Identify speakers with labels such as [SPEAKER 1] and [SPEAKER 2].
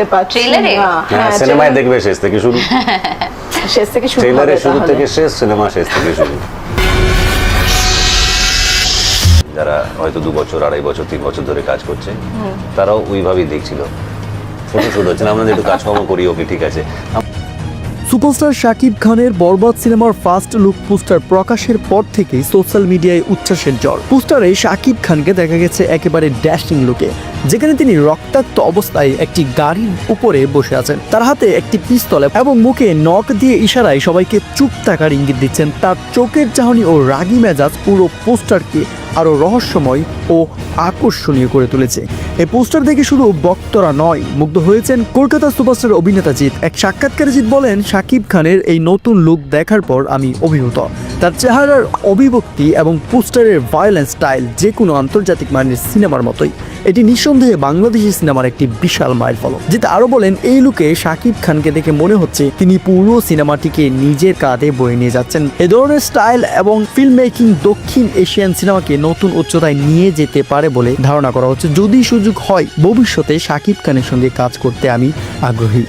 [SPEAKER 1] দেখতে পাচ্ছি
[SPEAKER 2] ট্রেলারে?
[SPEAKER 3] হ্যাঁ, সিনেমায় দেখবে শেষ থেকে শুরু,
[SPEAKER 1] শেষ থেকে শুরু
[SPEAKER 3] ট্রেলারে
[SPEAKER 1] হবে
[SPEAKER 3] শুরু
[SPEAKER 1] তাহলে।
[SPEAKER 3] থেকে শেষ, সিনেমা শেষ থেকে শুরু। যারা হয়তো 2 বছর 2.5 বছর 3 বছর ধরে কাজ করছে, তারাও ওইভাবেই দেখছিল ফটোশুট হচ্ছে না, আমরা একটু কাজকর্ম করি, ওকে ঠিক আছে।
[SPEAKER 4] সুপারস্টার শাকিব খানের বরবাদ সিনেমার ফার্স্ট লুক পোস্টার প্রকাশের পর থেকেই সোশ্যাল মিডিয়ায় উচ্ছ্বাসের ঝড়। পোস্টারে শাকিব খানকে দেখা গেছে একেবারে ড্যাশিং লুকে, যেখানে তিনি রক্তাক্ত অবস্থায় একটি গাড়ির উপরে বসে আছেন। তার হাতে একটি পিস্তল এবং মুখে নখ দিয়ে ইশারায় সবাইকে চুপ থাকার ইঙ্গিত দিচ্ছেন। তার চোখের চাহনি ও রাগী মেজাজ পুরো পোস্টারকে আরো রহস্যময় ও আকর্ষণীয় করে তুলেছে। এই পোস্টার দেখে শুধু ভক্তরা নয়, মুগ্ধ হয়েছেন কলকাতা সুপারস্টার অভিনেতা জিৎ। এক সাক্ষাৎকারে জিৎ বলেন, শাকিব খানের এই নতুন লুক দেখার পর আমি অভিভূত। তার চেহারার অভিব্যক্তি এবং পোস্টারের ভায়োলেন্স স্টাইল যে কোনো আন্তর্জাতিক মানের সিনেমার মতোই। এটি নিঃসন্দেহে বাংলাদেশি সিনেমার একটি বিশাল মাইলফলক। জিৎ আরো বলেন, এই লুকে শাকিব খানকে দেখে মনে হচ্ছে তিনি পুরো সিনেমাটিকে নিজের কাঁধে বয়ে নিয়ে যাচ্ছেন। এ ধরনের স্টাইল এবং ফিল্ম মেকিং দক্ষিণ এশিয়ান সিনেমাকে নতুন উচ্চতায় নিয়ে যেতে পারে বলে ধারণা করা হচ্ছে। যদি সুযোগ হয়, ভবিষ্যতে শাকিব খানের সঙ্গে কাজ করতে আমি আগ্রহী।